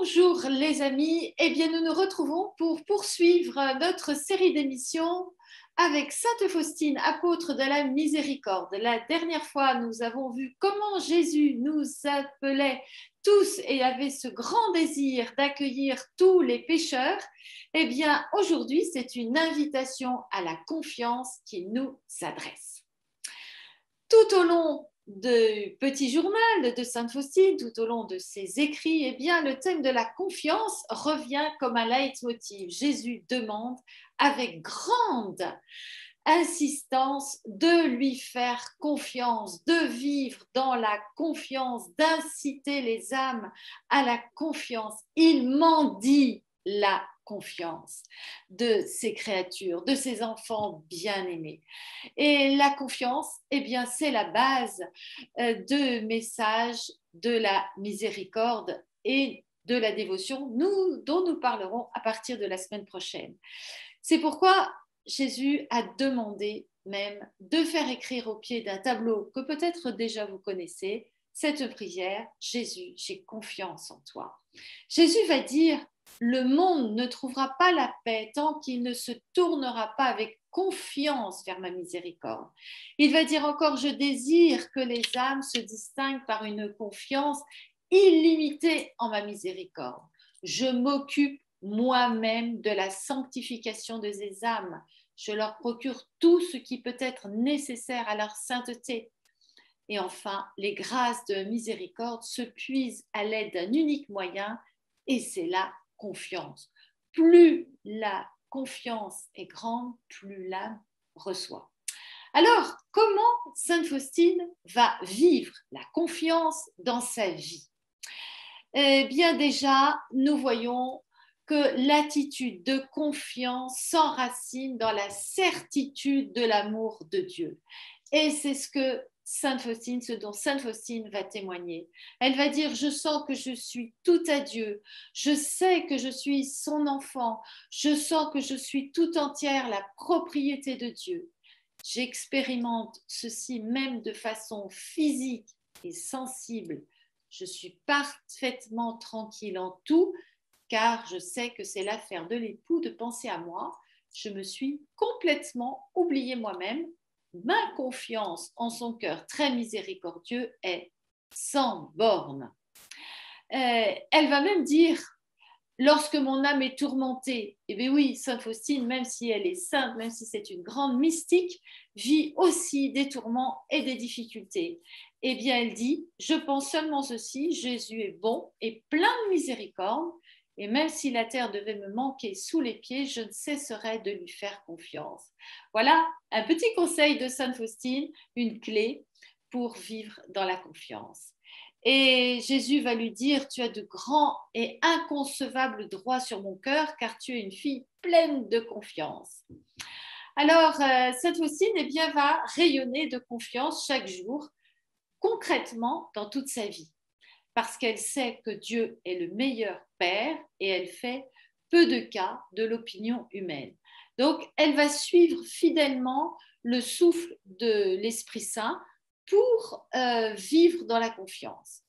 Bonjour les amis, eh bien nous nous retrouvons pour poursuivre notre série d'émissions avec Sainte Faustine, apôtre de la miséricorde. La dernière fois, nous avons vu comment Jésus nous appelait tous et avait ce grand désir d'accueillir tous les pécheurs. Eh bien aujourd'hui, c'est une invitation à la confiance qu'il nous adresse. Tout au long du petit journal de Sainte Faustine, tout au long de ses écrits, eh bien, le thème de la confiance revient comme un leitmotiv. Jésus demande avec grande insistance de lui faire confiance, de vivre dans la confiance, d'inciter les âmes à la confiance. Il mendie la confiance de ses créatures, de ses enfants bien-aimés. Et la confiance, eh bien, c'est la base de message de la miséricorde et de la dévotion, dont nous parlerons à partir de la semaine prochaine. C'est pourquoi Jésus a demandé même de faire écrire au pied d'un tableau que peut-être déjà vous connaissez, cette prière: Jésus, j'ai confiance en toi. Jésus va dire: le monde ne trouvera pas la paix tant qu'il ne se tournera pas avec confiance vers ma miséricorde. Il va dire encore: je désire que les âmes se distinguent par une confiance illimitée en ma miséricorde. Je m'occupe moi-même de la sanctification de ces âmes. Je leur procure tout ce qui peut être nécessaire à leur sainteté. Et enfin, les grâces de miséricorde se puisent à l'aide d'un unique moyen, et c'est la confiance. Plus la confiance est grande, plus l'âme reçoit. Alors, comment Sainte Faustine va vivre la confiance dans sa vie? Eh bien déjà, nous voyons que l'attitude de confiance s'enracine dans la certitude de l'amour de Dieu. Et c'est ce dont Sainte Faustine va témoigner. Elle va dire: je sens que je suis tout à Dieu, je sais que je suis son enfant, je sens que je suis tout entière la propriété de Dieu. J'expérimente ceci même de façon physique et sensible. Je suis parfaitement tranquille en tout, car je sais que c'est l'affaire de l'époux de penser à moi. Je me suis complètement oubliée moi-même. Ma confiance en son cœur très miséricordieux est sans borne. Elle va même dire: lorsque mon âme est tourmentée, eh bien oui, Sainte Faustine, même si elle est sainte, même si c'est une grande mystique, vit aussi des tourments et des difficultés. Eh bien, elle dit: je pense seulement ceci, Jésus est bon et plein de miséricorde, et même si la terre devait me manquer sous les pieds, je ne cesserai de lui faire confiance. Voilà un petit conseil de Sainte Faustine, une clé pour vivre dans la confiance. Et Jésus va lui dire: tu as de grands et inconcevables droits sur mon cœur, car tu es une fille pleine de confiance. Alors, Sainte Faustine, eh bien, va rayonner de confiance chaque jour, concrètement dans toute sa vie, parce qu'elle sait que Dieu est le meilleur Père et elle fait peu de cas de l'opinion humaine. Donc, elle va suivre fidèlement le souffle de l'Esprit Saint pour vivre dans la confiance.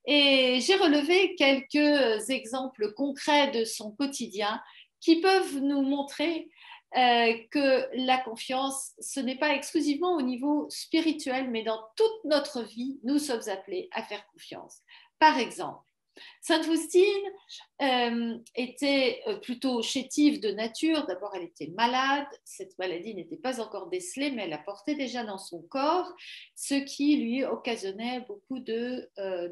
Et j'ai relevé quelques exemples concrets de son quotidien qui peuvent nous montrer que la confiance, ce n'est pas exclusivement au niveau spirituel, mais dans toute notre vie, nous sommes appelés à faire confiance. Par exemple, Sainte Faustine était plutôt chétive de nature. D'abord, elle était malade. Cette maladie n'était pas encore décelée, mais elle la portait déjà dans son corps, ce qui lui occasionnait beaucoup de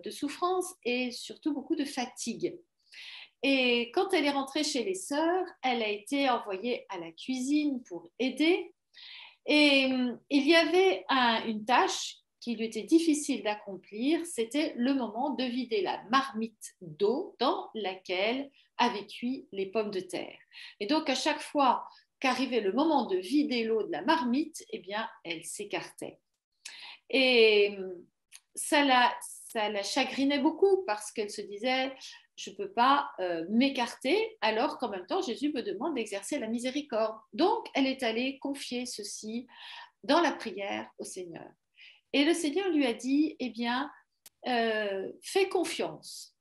souffrance et surtout beaucoup de fatigue. Et quand elle est rentrée chez les sœurs, elle a été envoyée à la cuisine pour aider. Et il y avait une tâche qui lui était difficile d'accomplir, c'était le moment de vider la marmite d'eau dans laquelle avaient cuit les pommes de terre. Et donc, à chaque fois qu'arrivait le moment de vider l'eau de la marmite, eh bien, elle s'écartait. Et ça la chagrinait beaucoup parce qu'elle se disait: je ne peux pas m'écarter alors qu'en même temps Jésus me demande d'exercer la miséricorde. Donc elle est allée confier ceci dans la prière au Seigneur. Et le Seigneur lui a dit: eh bien, fais confiance.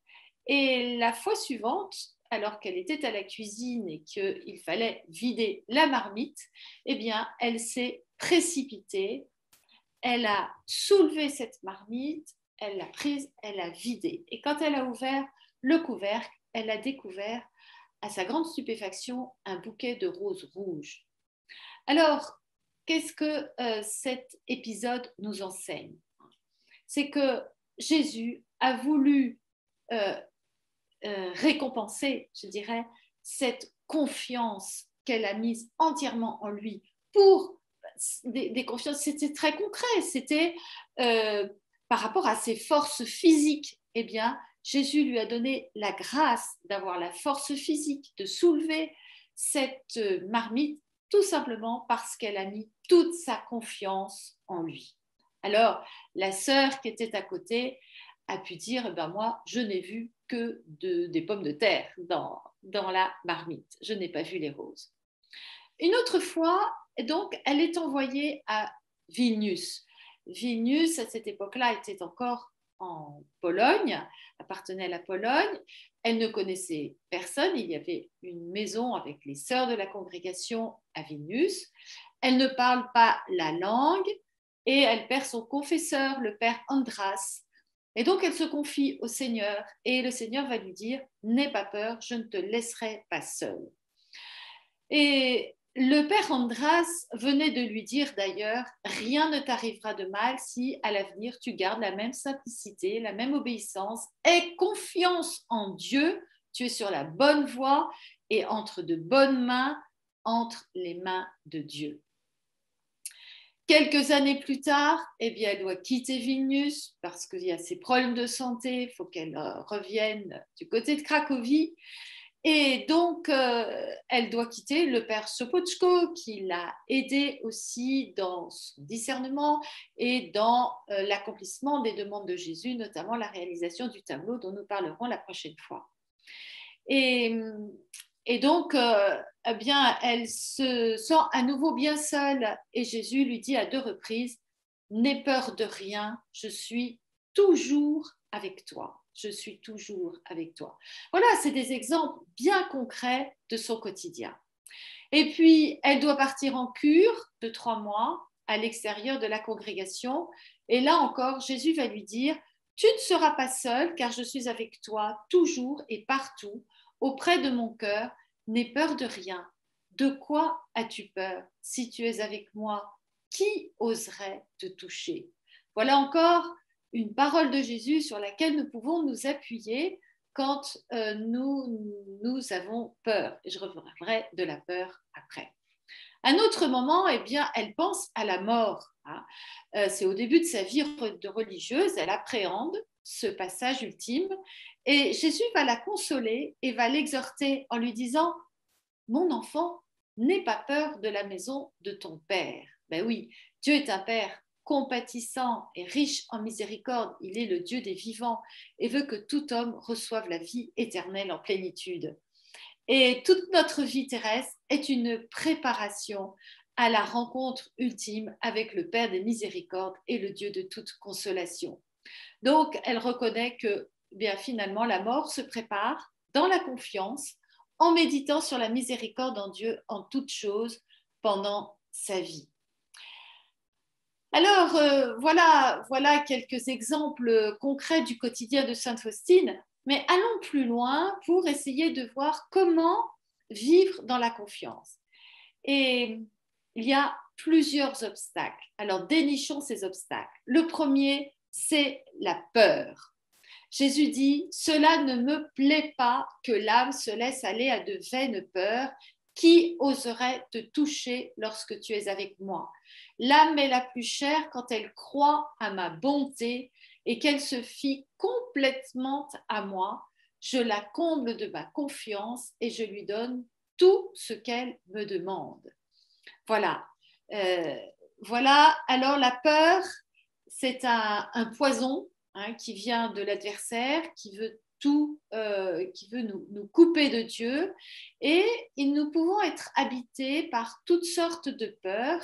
Et la fois suivante, alors qu'elle était à la cuisine et qu'il fallait vider la marmite, eh bien, elle s'est précipitée, elle a soulevé cette marmite, elle l'a prise, elle l'a vidée. Et quand elle a ouvert le couvercle, elle a découvert, à sa grande stupéfaction, un bouquet de roses rouges. Alors, qu'est-ce que cet épisode nous enseigne? C'est que Jésus a voulu euh, récompenser, je dirais, cette confiance qu'elle a mise entièrement en lui pour des confiances. C'était très concret, c'était par rapport à ses forces physiques. Eh bien, Jésus lui a donné la grâce d'avoir la force physique, de soulever cette marmite, tout simplement parce qu'elle a mis toute sa confiance en lui. Alors, la sœur qui était à côté a pu dire, ben moi, je n'ai vu que des pommes de terre dans la marmite. Je n'ai pas vu les roses. Une autre fois, donc, elle est envoyée à Vilnius. Vilnius, à cette époque-là, était encore en Pologne, appartenait à la Pologne. Elle ne connaissait personne. Il y avait une maison avec les sœurs de la congrégation à Vilnius. Elle ne parle pas la langue et elle perd son confesseur, le père Andras. Et donc, elle se confie au Seigneur et le Seigneur va lui dire, n'aie pas peur, je ne te laisserai pas seule. Et le père Andras venait de lui dire d'ailleurs, rien ne t'arrivera de mal si à l'avenir tu gardes la même simplicité, la même obéissance, aie confiance en Dieu, tu es sur la bonne voie et entre de bonnes mains, entre les mains de Dieu. Quelques années plus tard, eh bien, elle doit quitter Vilnius parce qu'il y a ses problèmes de santé, il faut qu'elle revienne du côté de Cracovie. Et donc, elle doit quitter le père Sopochko, qui l'a aidé aussi dans son discernement et dans l'accomplissement des demandes de Jésus, notamment la réalisation du tableau dont nous parlerons la prochaine fois. Et, et donc, eh bien, elle se sent à nouveau bien seule et Jésus lui dit à 2 reprises, n'aie peur de rien, je suis toujours avec toi. Je suis toujours avec toi. Voilà, c'est des exemples bien concrets de son quotidien. Et puis, elle doit partir en cure de 3 mois à l'extérieur de la congrégation. Et là encore, Jésus va lui dire, tu ne seras pas seule car je suis avec toi toujours et partout, auprès de mon cœur. N'aie peur de rien. De quoi as-tu peur? Si tu es avec moi, qui oserait te toucher? Voilà encore une parole de Jésus sur laquelle nous pouvons nous appuyer quand nous avons peur. Et je reviendrai de la peur après. Un autre moment, eh bien, elle pense à la mort. Hein. C'est au début de sa vie de religieuse, elle appréhende ce passage ultime et Jésus va la consoler et va l'exhorter en lui disant, mon enfant, n'aie pas peur de la maison de ton Père. Ben oui, Dieu est un Père compatissant et riche en miséricorde. Il est le Dieu des vivants et veut que tout homme reçoive la vie éternelle en plénitude. Et toute notre vie terrestre est une préparation à la rencontre ultime avec le Père des miséricordes et le Dieu de toute consolation. Donc, elle reconnaît que bien finalement la mort se prépare dans la confiance en méditant sur la miséricorde en Dieu en toutes choses pendant sa vie. Alors, voilà quelques exemples concrets du quotidien de Sainte Faustine, mais allons plus loin pour essayer de voir comment vivre dans la confiance. Et il y a plusieurs obstacles. Alors, dénichons ces obstacles. Le premier, c'est la peur. Jésus dit, cela ne me plaît pas que l'âme se laisse aller à de vaines peurs. Qui oserait te toucher lorsque tu es avec moi? L'âme est la plus chère quand elle croit à ma bonté et qu'elle se fie complètement à moi. Je la comble de ma confiance et je lui donne tout ce qu'elle me demande. Voilà. Voilà. Alors la peur, c'est un poison qui vient de l'adversaire, qui veut qui veut nous couper de Dieu. Et nous pouvons être habités par toutes sortes de peurs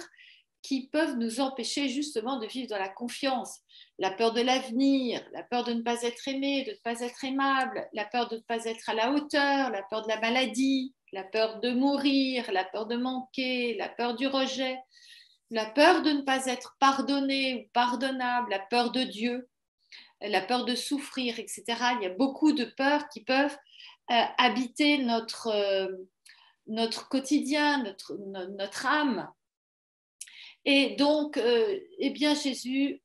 qui peuvent nous empêcher justement de vivre dans la confiance. La peur de l'avenir, la peur de ne pas être aimé, de ne pas être aimable, la peur de ne pas être à la hauteur, la peur de la maladie, la peur de mourir, la peur de manquer, la peur du rejet, la peur de ne pas être pardonné ou pardonnable, la peur de Dieu, la peur de souffrir, etc. Il y a beaucoup de peurs qui peuvent habiter notre quotidien, notre âme. Et donc, eh bien, Jésus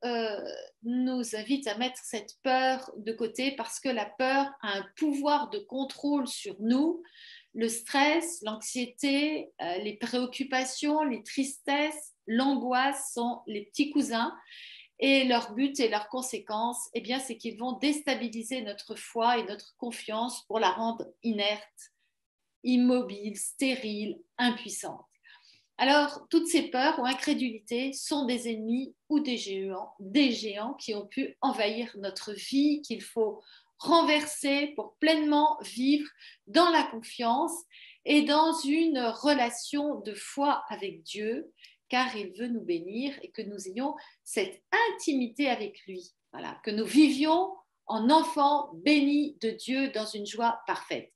nous invite à mettre cette peur de côté parce que la peur a un pouvoir de contrôle sur nous. Le stress, l'anxiété, les préoccupations, les tristesses, l'angoisse sont les petits cousins. Et leur but et leurs conséquences, eh bien, c'est qu'ils vont déstabiliser notre foi et notre confiance pour la rendre inerte, immobile, stérile, impuissante. Alors, toutes ces peurs ou incrédulités sont des ennemis ou des géants qui ont pu envahir notre vie, qu'il faut renverser pour pleinement vivre dans la confiance et dans une relation de foi avec Dieu, car il veut nous bénir et que nous ayons cette intimité avec lui. Voilà, que nous vivions en enfants bénis de Dieu dans une joie parfaite.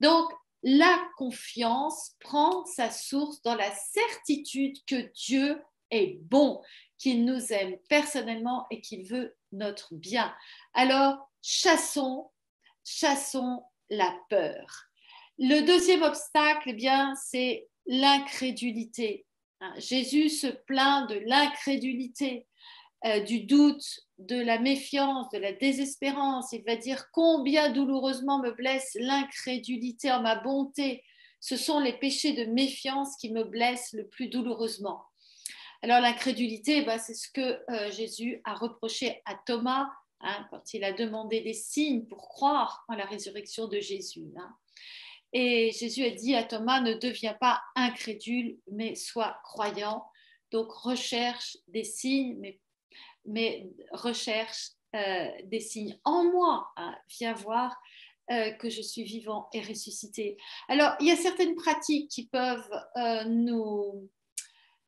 Donc, la confiance prend sa source dans la certitude que Dieu est bon, qu'il nous aime personnellement et qu'il veut notre bien. Alors, chassons la peur. Le deuxième obstacle, eh bien, c'est l'incrédulité. Jésus se plaint de l'incrédulité, du doute, de la méfiance, de la désespérance. Il va dire combien douloureusement me blesse l'incrédulité en ma bonté. Ce sont les péchés de méfiance qui me blessent le plus douloureusement. Alors l'incrédulité, c'est ce que Jésus a reproché à Thomas quand il a demandé des signes pour croire en la résurrection de Jésus. Et Jésus a dit à Thomas, ne deviens pas incrédule, mais sois croyant. Donc recherche des signes, mais recherche des signes en moi. Viens voir que je suis vivant et ressuscité. Alors, il y a certaines pratiques qui peuvent nous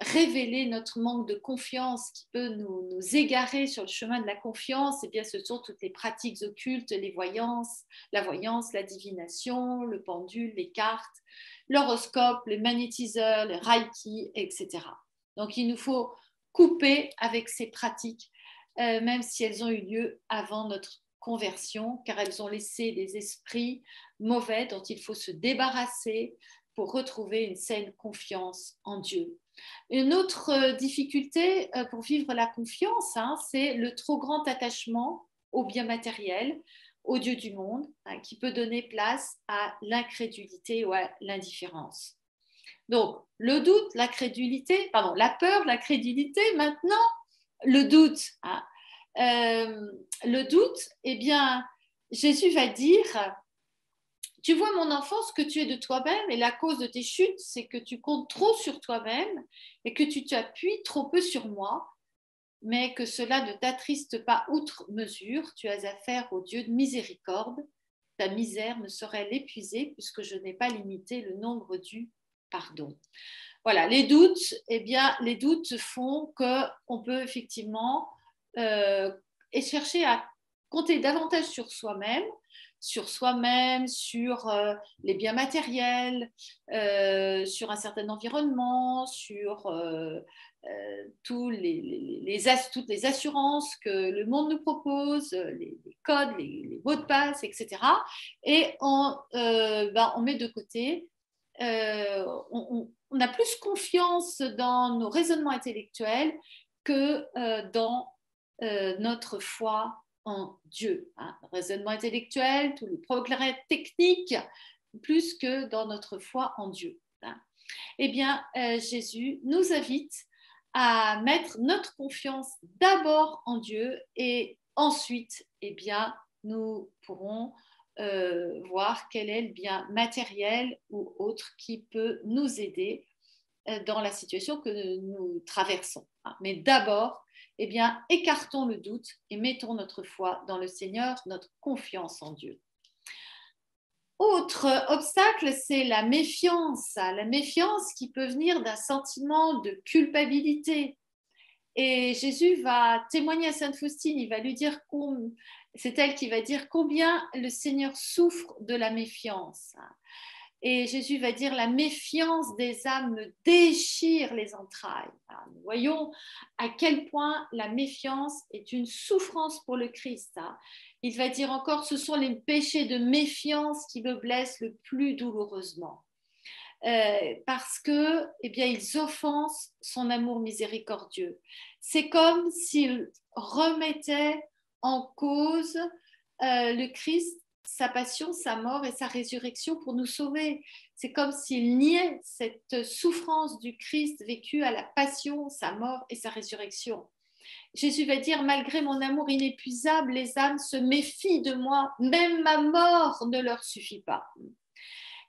révéler notre manque de confiance, qui peut nous égarer sur le chemin de la confiance. Eh bien, ce sont toutes les pratiques occultes, la voyance, la divination, le pendule, les cartes, l'horoscope, les magnétiseurs, les reiki, etc. Donc, il nous faut couper avec ces pratiques, même si elles ont eu lieu avant notre conversion, car elles ont laissé des esprits mauvais dont il faut se débarrasser pour retrouver une saine confiance en Dieu. Une autre difficulté pour vivre la confiance, c'est le trop grand attachement aux biens matériels, aux dieux du monde, qui peut donner place à l'incrédulité ou à l'indifférence. Donc, le doute, la peur, l'incrédulité, maintenant, le doute. Le doute, eh bien, Jésus va dire, tu vois mon enfant, ce que tu es de toi-même et la cause de tes chutes, c'est que tu comptes trop sur toi-même et que tu t'appuies trop peu sur moi, mais que cela ne t'attriste pas outre mesure. Tu as affaire au Dieu de miséricorde. Ta misère ne saurait l'épuiser puisque je n'ai pas limité le nombre du pardon. Voilà, les doutes, eh bien, les doutes font qu'on peut effectivement chercher à compter davantage sur soi-même, sur les biens matériels, sur un certain environnement, sur toutes les assurances que le monde nous propose, les codes, les mots de passe, etc. Et on met de côté, on a plus confiance dans nos raisonnements intellectuels que dans notre foi en Dieu. Le raisonnement intellectuel, tous les progrès techniques, plus que dans notre foi en Dieu. Eh bien, Jésus nous invite à mettre notre confiance d'abord en Dieu et ensuite, eh bien, nous pourrons voir quel est le bien matériel ou autre qui peut nous aider dans la situation que nous traversons. Mais d'abord, eh bien, écartons le doute et mettons notre foi dans le Seigneur, notre confiance en Dieu. Autre autre obstacle, c'est la méfiance qui peut venir d'un sentiment de culpabilité. Et Jésus va témoigner à Sainte Faustine, il va lui dire, c'est elle qui va dire combien le Seigneur souffre de la méfiance. Et Jésus va dire, la méfiance des âmes me déchire les entrailles. Alors, nous voyons à quel point la méfiance est une souffrance pour le Christ. Il va dire encore, ce sont les péchés de méfiance qui me blessent le plus douloureusement. Parce que, eh bien, ils offensent son amour miséricordieux. C'est comme s'ils remettaient en cause le Christ, sa passion, sa mort et sa résurrection pour nous sauver. C'est comme s'ils niaient cette souffrance du Christ vécue à la passion, sa mort et sa résurrection. Jésus va dire, malgré mon amour inépuisable, les âmes se méfient de moi, même ma mort ne leur suffit pas.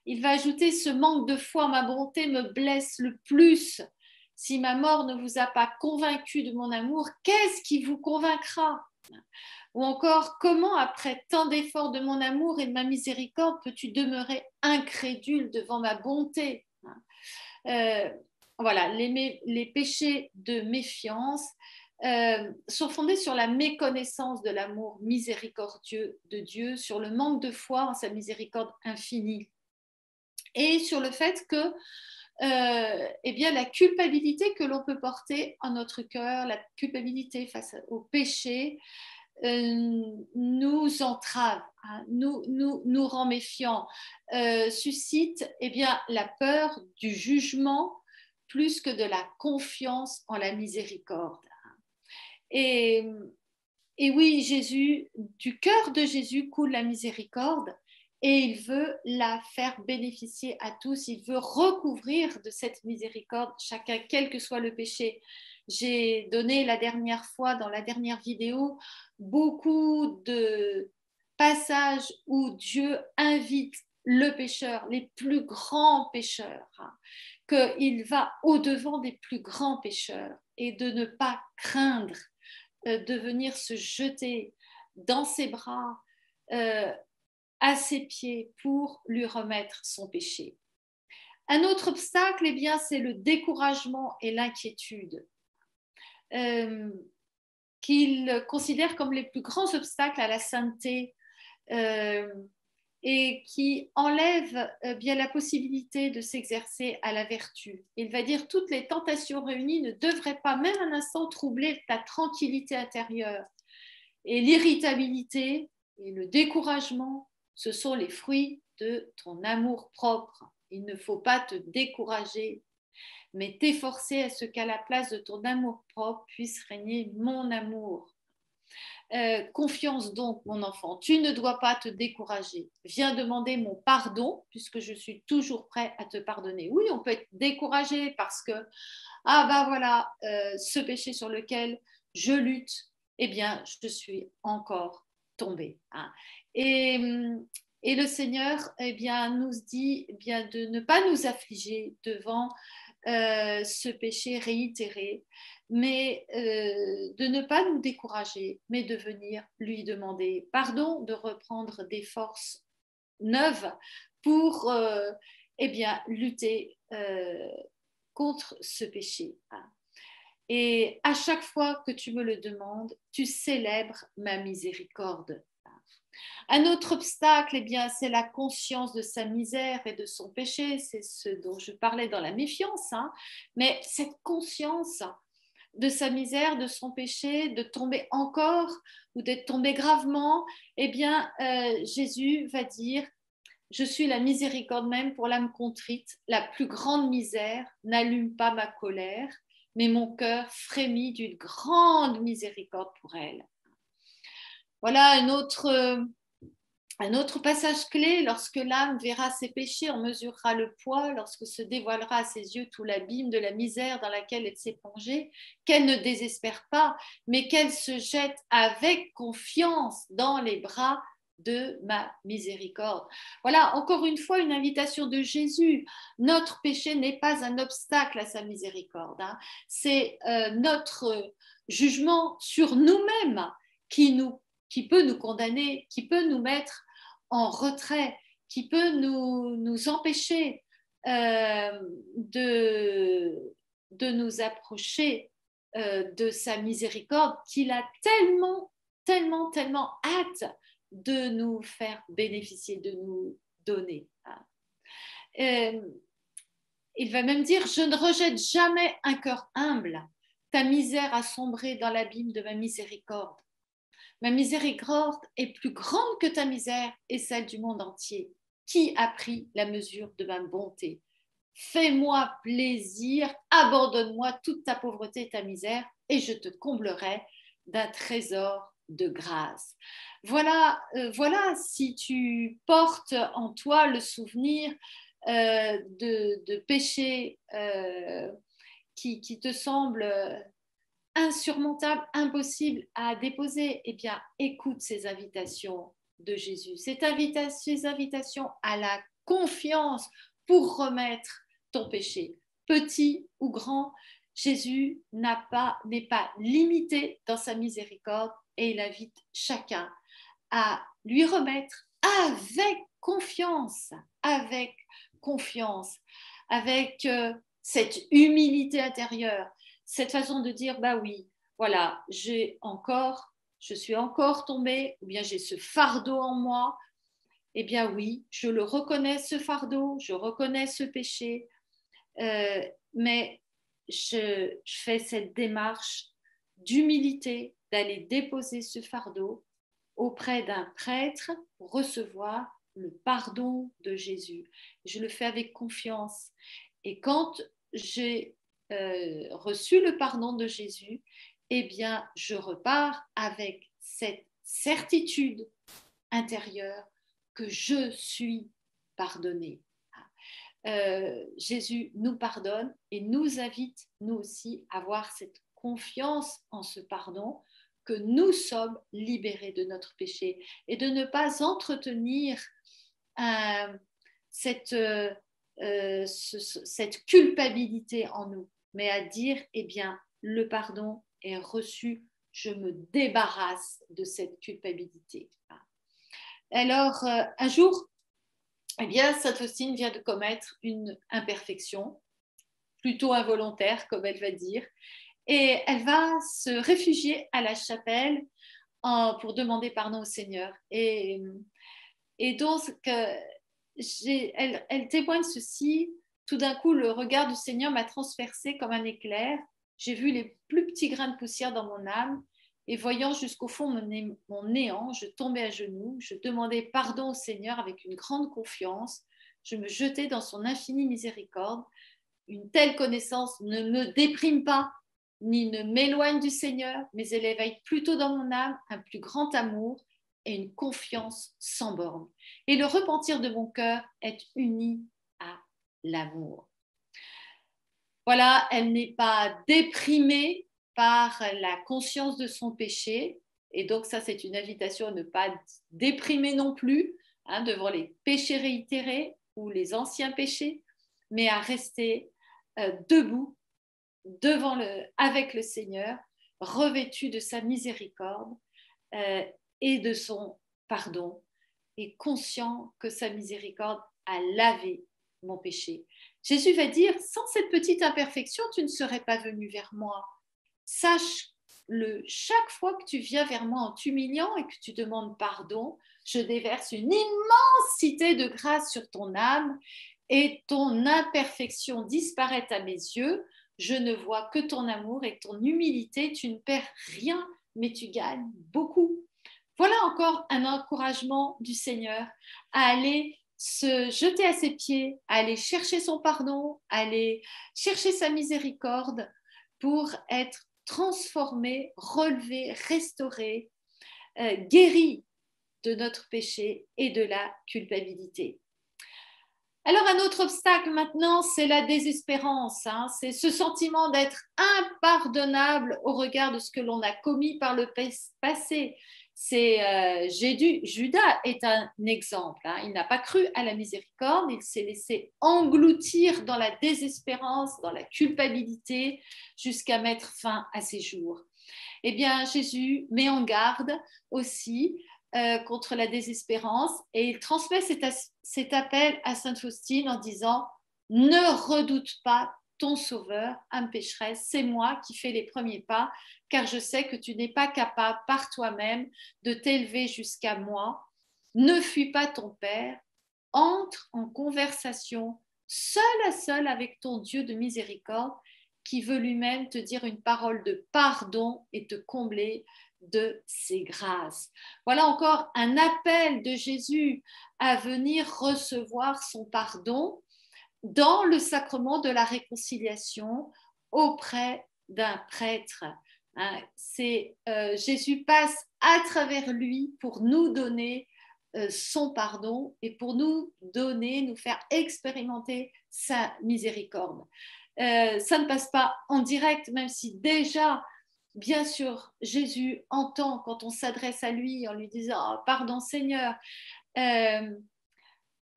Il va ajouter, ce manque de foi en ma bonté me blesse le plus. Si ma mort ne vous a pas convaincu de mon amour, qu'est-ce qui vous convaincra? Ou encore, comment après tant d'efforts de mon amour et de ma miséricorde peux-tu demeurer incrédule devant ma bonté? Voilà, les péchés de méfiance sont fondés sur la méconnaissance de l'amour miséricordieux de Dieu, sur le manque de foi en sa miséricorde infinie et sur le fait que eh bien, la culpabilité que l'on peut porter en notre cœur, la culpabilité face au péché, nous entrave, nous rend méfiants, suscite eh bien, la peur du jugement plus que de la confiance en la miséricorde. Et, et oui, Jésus, du cœur de Jésus coule la miséricorde et il veut la faire bénéficier à tous, il veut recouvrir de cette miséricorde chacun, quel que soit le péché. J'ai donné la dernière fois, dans la dernière vidéo, beaucoup de passages où Dieu invite le pécheur, les plus grands pécheurs, qu'il va au-devant des plus grands pécheurs et de ne pas craindre de venir se jeter dans ses bras, à ses pieds pour lui remettre son péché. Un autre obstacle, eh bien, c'est le découragement et l'inquiétude, qu'il considère comme les plus grands obstacles à la sainteté et qui enlèvent bien la possibilité de s'exercer à la vertu. Il va dire toutes les tentations réunies ne devraient pas même un instant troubler ta tranquillité intérieure. Et l'irritabilité et le découragement, ce sont les fruits de ton amour propre. Il ne faut pas te décourager, mais t'efforcer à ce qu'à la place de ton amour propre puisse régner mon amour. Confiance donc, mon enfant, tu ne dois pas te décourager. Viens demander mon pardon, puisque je suis toujours prêt à te pardonner. Oui, on peut être découragé parce que, ah ben voilà, ce péché sur lequel je lutte, eh bien, je suis encore tombée. Et le Seigneur, eh bien, nous dit eh bien, de ne pas nous affliger devant ce péché réitéré, mais de ne pas nous décourager, mais de venir lui demander pardon, de reprendre des forces neuves pour eh bien, lutter contre ce péché. Et à chaque fois que tu me le demandes, tu célèbres ma miséricorde. Un autre obstacle, eh bien, c'est la conscience de sa misère et de son péché. C'est ce dont je parlais dans la méfiance. Mais cette conscience de sa misère, de son péché, de tomber encore ou d'être tombé gravement, eh bien, Jésus va dire, je suis la miséricorde même pour l'âme contrite. La plus grande misère n'allume pas ma colère, mais mon cœur frémit d'une grande miséricorde pour elle. Voilà un autre passage clé, lorsque l'âme verra ses péchés, en mesurera le poids, lorsque se dévoilera à ses yeux tout l'abîme de la misère dans laquelle elle s'est plongée, qu'elle ne désespère pas, mais qu'elle se jette avec confiance dans les bras de ma miséricorde. Voilà, encore une fois, une invitation de Jésus. Notre péché n'est pas un obstacle à sa miséricorde. C'est notre jugement sur nous-mêmes qui peut nous condamner, qui peut nous mettre en retrait. qui peut nous empêcher de nous approcher de sa miséricorde, qu'il a tellement, tellement, tellement hâte de nous faire bénéficier, de nous donner. Il va même dire, je ne rejette jamais un cœur humble. Ta misère a sombré dans l'abîme de ma miséricorde. Ma miséricorde est plus grande que ta misère et celle du monde entier. Qui a pris la mesure de ma bonté? Fais-moi plaisir, abandonne-moi toute ta pauvreté et ta misère, et je te comblerai d'un trésor de grâce. Voilà, si tu portes en toi le souvenir de péchés qui te semblent insurmontable, impossible à déposer, eh bien, écoute ces invitations de Jésus, ces invitations à la confiance pour remettre ton péché, petit ou grand. Jésus n'est pas limité dans sa miséricorde et il invite chacun à lui remettre avec confiance, avec confiance, avec cette humilité intérieure, cette façon de dire, bah oui, voilà, je suis encore tombée, ou bien j'ai ce fardeau en moi, eh bien oui, je le reconnais ce fardeau, je reconnais ce péché, mais je fais cette démarche d'humilité, d'aller déposer ce fardeau auprès d'un prêtre pour recevoir le pardon de Jésus. Je le fais avec confiance. Et quand j'ai reçu le pardon de Jésus, eh bien, je repars avec cette certitude intérieure que je suis pardonné. Jésus nous pardonne et nous invite, nous aussi, à avoir cette confiance en ce pardon, que nous sommes libérés de notre péché et de ne pas entretenir cette culpabilité en nous, mais à dire, eh bien, le pardon est reçu, je me débarrasse de cette culpabilité. Alors, un jour, eh bien, Sainte Faustine vient de commettre une imperfection, plutôt involontaire, comme elle va dire, et elle va se réfugier à la chapelle pour demander pardon au Seigneur. Et donc, elle témoigne ceci: tout d'un coup, le regard du Seigneur m'a transpercé comme un éclair. J'ai vu les plus petits grains de poussière dans mon âme, et voyant jusqu'au fond mon néant, je tombais à genoux, je demandais pardon au Seigneur avec une grande confiance, je me jetais dans son infinie miséricorde. Une telle connaissance ne me déprime pas, ni ne m'éloigne du Seigneur, mais elle éveille plutôt dans mon âme un plus grand amour et une confiance sans borne. Et le repentir de mon cœur est uni à l'amour. Voilà, elle n'est pas déprimée par la conscience de son péché. Et donc ça, c'est une invitation à ne pas déprimer non plus devant les péchés réitérés ou les anciens péchés, mais à rester debout avec le Seigneur, revêtu de sa miséricorde et de son pardon, et conscient que sa miséricorde a lavé mon péché. Jésus va dire, sans cette petite imperfection, tu ne serais pas venu vers moi. Sache-le, chaque fois que tu viens vers moi en t'humiliant et que tu demandes pardon, je déverse une immensité de grâce sur ton âme et ton imperfection disparaît à mes yeux. Je ne vois que ton amour et ton humilité. Tu ne perds rien, mais tu gagnes beaucoup. Voilà encore un encouragement du Seigneur à aller se jeter à ses pieds, à aller chercher son pardon, à aller chercher sa miséricorde pour être transformé, relevé, restauré, guéri de notre péché et de la culpabilité. Alors un autre obstacle maintenant, c'est la désespérance, c'est ce sentiment d'être impardonnable au regard de ce que l'on a commis par le passé. Judas est un exemple, il n'a pas cru à la miséricorde, il s'est laissé engloutir dans la désespérance, dans la culpabilité, jusqu'à mettre fin à ses jours. Eh bien, Jésus met en garde aussi contre la désespérance et il transmet cet appel à Sainte Faustine en disant « Ne redoute pas ton sauveur, âme pécheresse, c'est moi qui fais les premiers pas, car je sais que tu n'es pas capable par toi-même de t'élever jusqu'à moi. Ne fuis pas ton Père, entre en conversation seul à seul avec ton Dieu de miséricorde qui veut lui-même te dire une parole de pardon et te combler de ses grâces. » Voilà encore un appel de Jésus à venir recevoir son pardon dans le sacrement de la réconciliation auprès d'un prêtre. Jésus passe à travers lui pour nous donner son pardon et pour nous donner, nous faire expérimenter sa miséricorde. Ça ne passe pas en direct, même si déjà, bien sûr, Jésus entend quand on s'adresse à lui en lui disant oh, « Pardon Seigneur »,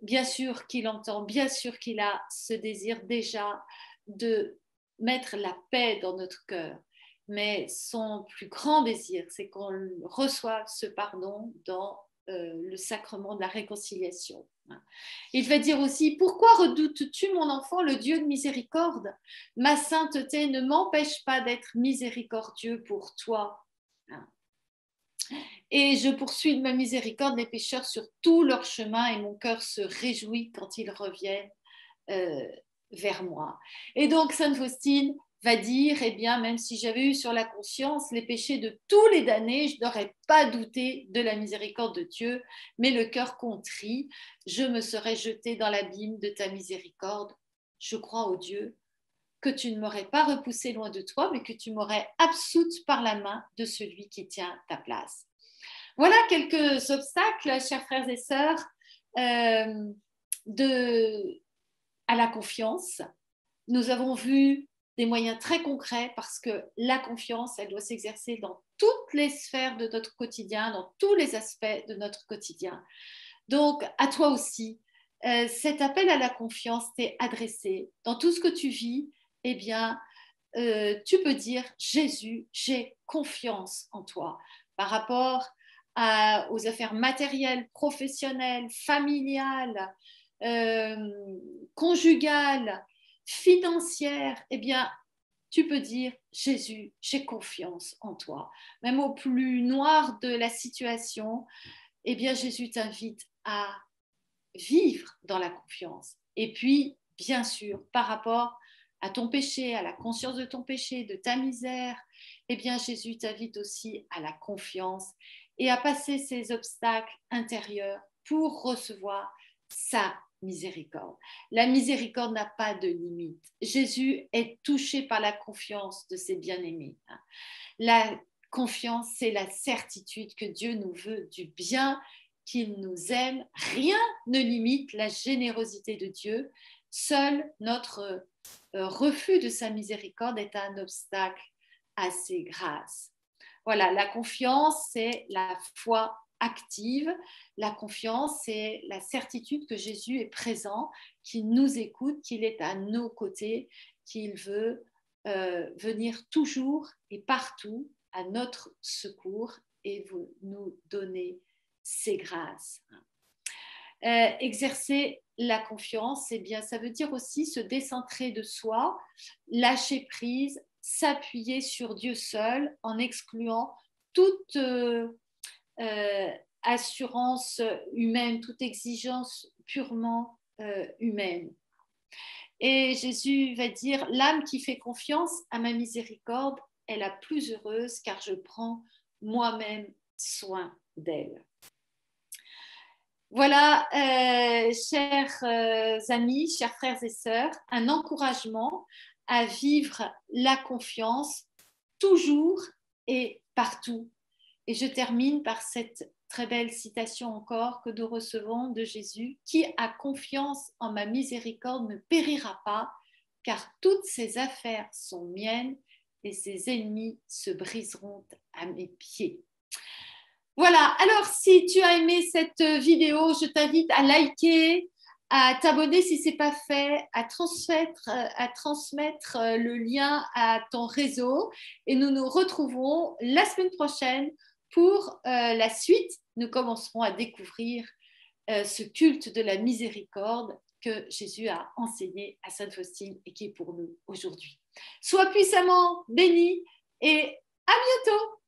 bien sûr qu'il entend, bien sûr qu'il a ce désir déjà de mettre la paix dans notre cœur. Mais son plus grand désir, c'est qu'on reçoive ce pardon dans le sacrement de la réconciliation. Il va dire aussi, pourquoi redoutes-tu, mon enfant, le Dieu de miséricorde? Ma sainteté ne m'empêche pas d'être miséricordieux pour toi. Et je poursuis de ma miséricorde les pécheurs sur tout leur chemin et mon cœur se réjouit quand ils reviennent vers moi. Et donc, Sainte Faustine va dire, eh bien, même si j'avais eu sur la conscience les péchés de tous les damnés, je n'aurais pas douté de la miséricorde de Dieu, mais le cœur contrit, je me serais jeté dans l'abîme de ta miséricorde. Je crois au Dieu que tu ne m'aurais pas repoussé loin de toi, mais que tu m'aurais absoute par la main de celui qui tient ta place. Voilà quelques obstacles, chers frères et sœurs, à la confiance. Nous avons vu des moyens très concrets parce que la confiance, elle doit s'exercer dans toutes les sphères de notre quotidien, dans tous les aspects de notre quotidien. Donc, à toi aussi, cet appel à la confiance t'est adressé. Dans tout ce que tu vis, eh bien, tu peux dire « Jésus, j'ai confiance en toi » par rapport aux affaires matérielles, professionnelles, familiales, conjugales, financières, eh bien, tu peux dire « Jésus, j'ai confiance en toi ». Même au plus noir de la situation, eh bien, Jésus t'invite à vivre dans la confiance. Et puis, bien sûr, par rapport à ton péché, à la conscience de ton péché, de ta misère, eh bien, Jésus t'invite aussi à la confiance et à passer ces obstacles intérieurs pour recevoir sa miséricorde. La miséricorde n'a pas de limite. Jésus est touché par la confiance de ses bien-aimés. La confiance, c'est la certitude que Dieu nous veut du bien, qu'il nous aime. Rien ne limite la générosité de Dieu. Seul notre refus de sa miséricorde est un obstacle à ses grâces. Voilà, la confiance, c'est la foi active. La confiance, c'est la certitude que Jésus est présent, qu'il nous écoute, qu'il est à nos côtés, qu'il veut venir toujours et partout à notre secours et nous donner ses grâces. Exercer la confiance, eh bien, ça veut dire aussi se décentrer de soi, lâcher prise, s'appuyer sur Dieu seul en excluant toute assurance humaine, toute exigence purement humaine. Et Jésus va dire, l'âme qui fait confiance à ma miséricorde est la plus heureuse car je prends moi-même soin d'elle. Voilà, chers amis, chers frères et sœurs, un encouragement à vivre la confiance toujours et partout. Et je termine par cette très belle citation encore que nous recevons de Jésus. « Qui a confiance en ma miséricorde ne périra pas, car toutes ses affaires sont miennes et ses ennemis se briseront à mes pieds. » Voilà, alors si tu as aimé cette vidéo, je t'invite à liker, à t'abonner si ce n'est pas fait, à transmettre le lien à ton réseau et nous nous retrouvons la semaine prochaine pour la suite nous commencerons à découvrir ce culte de la miséricorde que Jésus a enseigné à Sainte Faustine et qui est pour nous aujourd'hui. Sois puissamment béni et à bientôt!